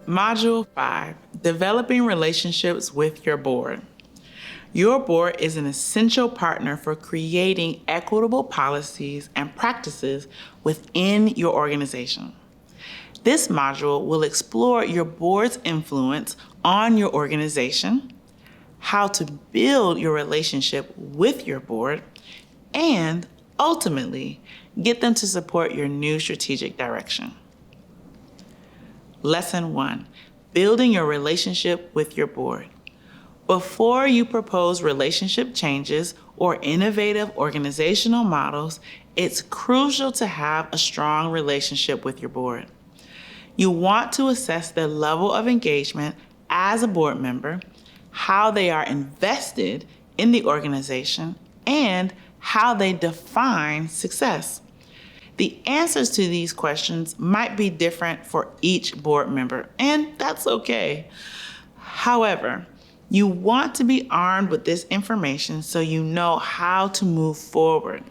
Module 5, Developing Relationships with Your Board. Your board is an essential partner for creating equitable policies and practices within your organization. This module will explore your board's influence on your organization, how to build your relationship with your board, and ultimately get them to support your new strategic direction. Lesson 1, Building Your Relationship with Your Board. Before you propose relationship changes or innovative organizational models, it's crucial to have a strong relationship with your board. You want to assess their level of engagement as a board member, how they are invested in the organization, and how they define success. The answers to these questions might be different for each board member, and that's okay. However, you want to be armed with this information so you know how to move forward.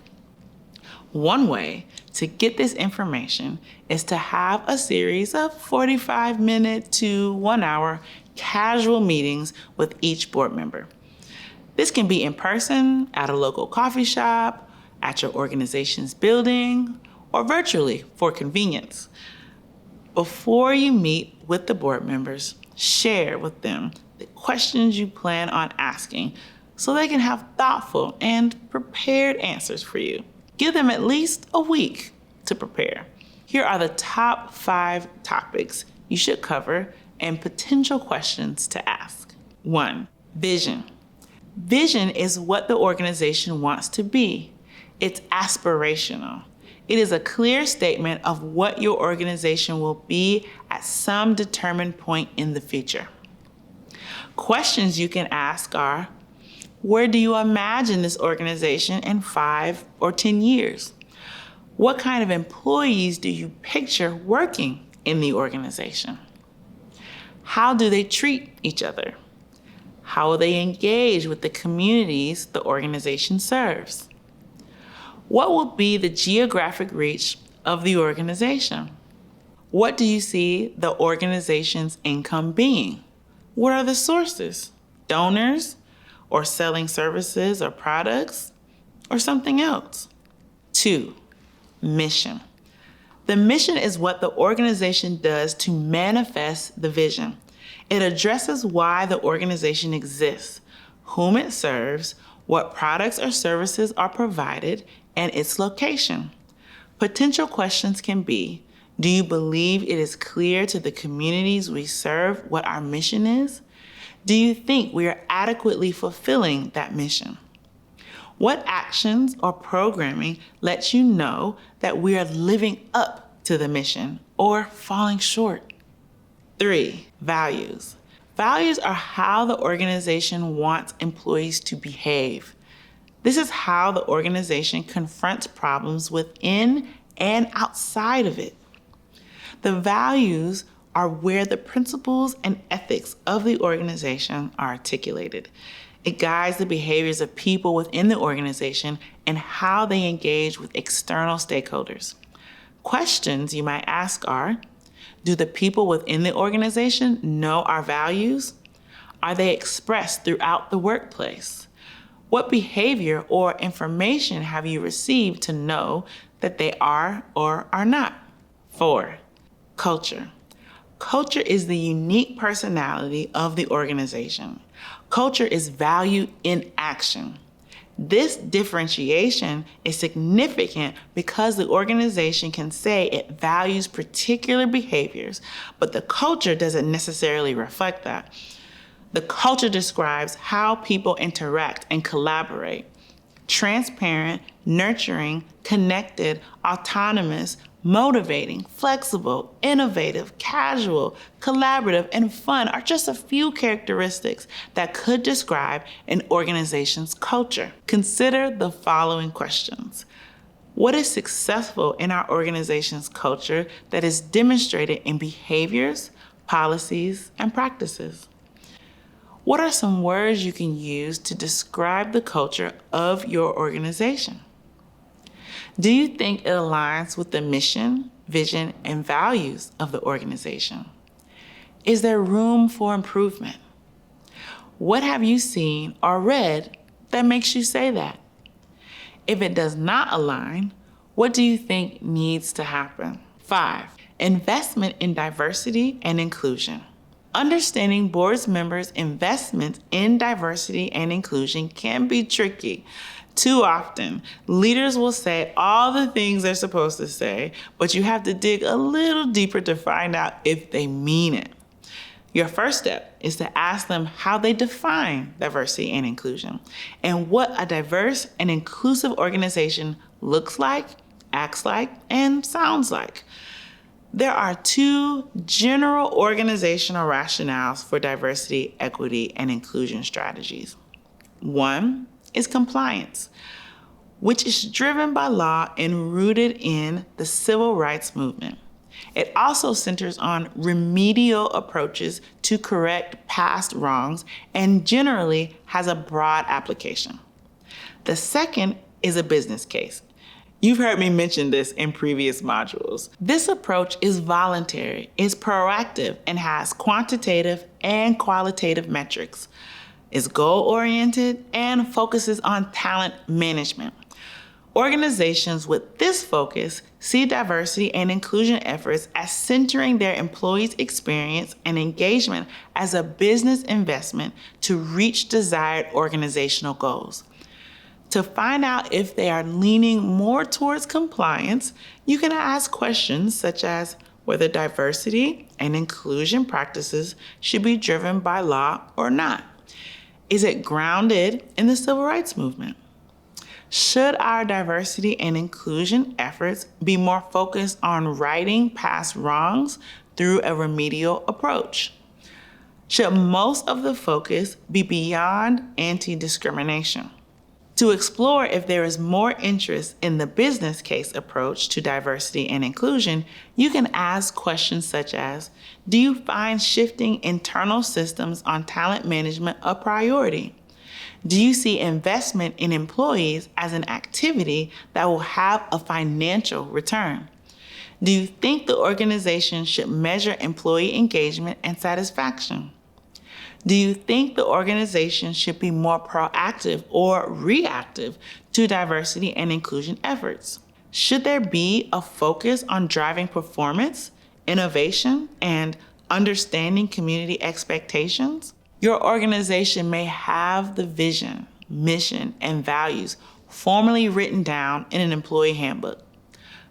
One way to get this information is to have a series of 45-minute to 1 hour casual meetings with each board member. This can be in person, at a local coffee shop, at your organization's building, or virtually for convenience. Before you meet with the board members, share with them the questions you plan on asking so they can have thoughtful and prepared answers for you. Give them at least a week to prepare. Here are the top 5 topics you should cover and potential questions to ask. 1, vision. Vision is what the organization wants to be. It's aspirational. It is a clear statement of what your organization will be at some determined point in the future. Questions you can ask are, where do you imagine this organization in 5 or 10 years? What kind of employees do you picture working in the organization? How do they treat each other? How will they engage with the communities the organization serves? What will be the geographic reach of the organization? What do you see the organization's income being? What are the sources? Donors, or selling services or products, or something else? 2, mission. The mission is what the organization does to manifest the vision. It addresses why the organization exists, whom it serves, what products or services are provided, and its location. Potential questions can be, do you believe it is clear to the communities we serve what our mission is? Do you think we are adequately fulfilling that mission? What actions or programming lets you know that we are living up to the mission or falling short? 3, values. Values are how the organization wants employees to behave. This is how the organization confronts problems within and outside of it. The values are where the principles and ethics of the organization are articulated. It guides the behaviors of people within the organization and how they engage with external stakeholders. Questions you might ask are, do the people within the organization know our values? Are they expressed throughout the workplace? What behavior or information have you received to know that they are or are not? 4, culture. Culture is the unique personality of the organization. Culture is value in action. This differentiation is significant because the organization can say it values particular behaviors, but the culture doesn't necessarily reflect that. The culture describes how people interact and collaborate. Transparent, nurturing, connected, autonomous, motivating, flexible, innovative, casual, collaborative, and fun are just a few characteristics that could describe an organization's culture. Consider the following questions. What is successful in our organization's culture that is demonstrated in behaviors, policies, and practices? What are some words you can use to describe the culture of your organization? Do you think it aligns with the mission, vision, and values of the organization? Is there room for improvement? What have you seen or read that makes you say that? If it does not align, what do you think needs to happen? 5. Investment in diversity and inclusion. Understanding board members' investment in diversity and inclusion can be tricky. Too often, leaders will say all the things they're supposed to say, but you have to dig a little deeper to find out if they mean it. Your first step is to ask them how they define diversity and inclusion and what a diverse and inclusive organization looks like, acts like, and sounds like. There are 2 general organizational rationales for diversity, equity, and inclusion strategies. One is compliance, which is driven by law and rooted in the civil rights movement. It also centers on remedial approaches to correct past wrongs and generally has a broad application. The second is a business case. You've heard me mention this in previous modules. This approach is voluntary, is proactive, and has quantitative and qualitative metrics, is goal-oriented, and focuses on talent management. Organizations with this focus see diversity and inclusion efforts as centering their employees' experience and engagement as a business investment to reach desired organizational goals. To find out if they are leaning more towards compliance, you can ask questions such as whether diversity and inclusion practices should be driven by law or not. Is it grounded in the civil rights movement? Should our diversity and inclusion efforts be more focused on righting past wrongs through a remedial approach? Should most of the focus be beyond anti-discrimination? To explore if there is more interest in the business case approach to diversity and inclusion, you can ask questions such as, do you find shifting internal systems on talent management a priority? Do you see investment in employees as an activity that will have a financial return? Do you think the organization should measure employee engagement and satisfaction? Do you think the organization should be more proactive or reactive to diversity and inclusion efforts? Should there be a focus on driving performance, innovation, and understanding community expectations? Your organization may have the vision, mission, and values formally written down in an employee handbook.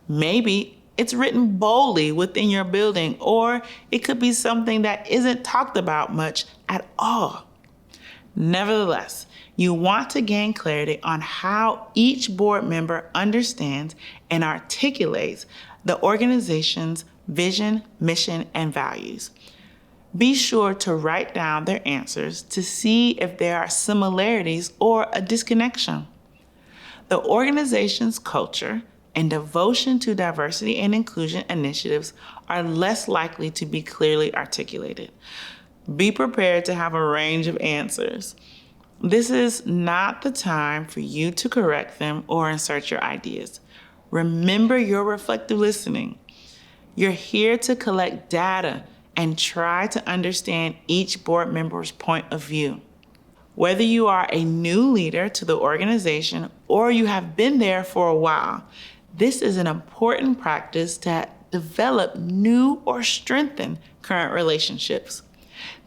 Maybe it's written boldly within your building, or it could be something that isn't talked about much at all. Nevertheless, you want to gain clarity on how each board member understands and articulates the organization's vision, mission, and values. Be sure to write down their answers to see if there are similarities or a disconnection. The organization's culture and devotion to diversity and inclusion initiatives are less likely to be clearly articulated. Be prepared to have a range of answers. This is not the time for you to correct them or insert your ideas. Remember your reflective listening. You're here to collect data and try to understand each board member's point of view. Whether you are a new leader to the organization or you have been there for a while, this is an important practice to develop new or strengthen current relationships.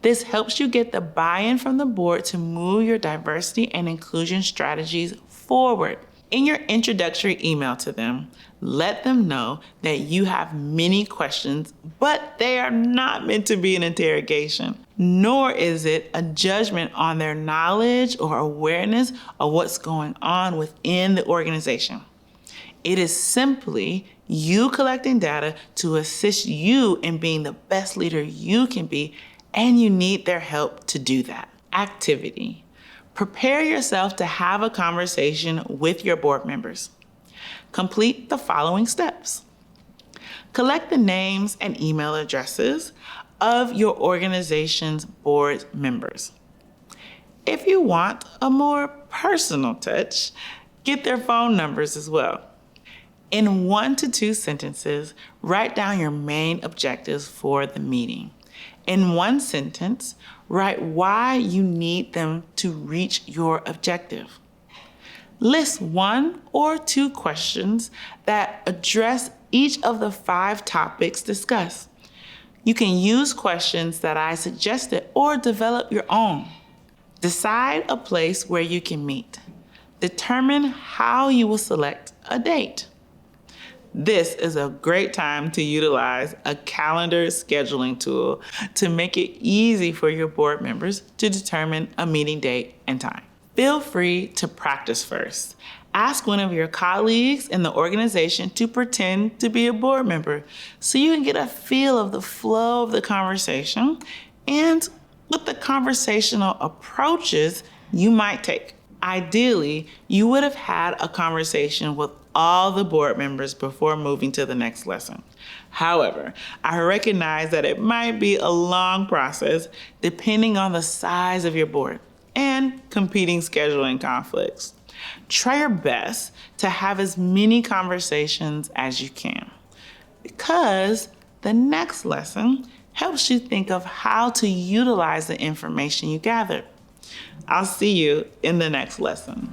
This helps you get the buy-in from the board to move your diversity and inclusion strategies forward. In your introductory email to them, let them know that you have many questions, but they are not meant to be an interrogation, nor is it a judgment on their knowledge or awareness of what's going on within the organization. It is simply you collecting data to assist you in being the best leader you can be, and you need their help to do that. Activity. Prepare yourself to have a conversation with your board members. Complete the following steps. Collect the names and email addresses of your organization's board members. If you want a more personal touch, get their phone numbers as well. In 1 to 2 sentences, write down your main objectives for the meeting. In one sentence, write why you need them to reach your objective. List 1 or 2 questions that address each of the 5 topics discussed. You can use questions that I suggested or develop your own. Decide a place where you can meet. Determine how you will select a date. This is a great time to utilize a calendar scheduling tool to make it easy for your board members to determine a meeting date and time. Feel free to practice first. Ask one of your colleagues in the organization to pretend to be a board member so you can get a feel of the flow of the conversation and what the conversational approaches you might take. Ideally, you would have had a conversation with all the board members before moving to the next lesson. However, I recognize that it might be a long process depending on the size of your board and competing scheduling conflicts. Try your best to have as many conversations as you can, because the next lesson helps you think of how to utilize the information you gathered. I'll see you in the next lesson.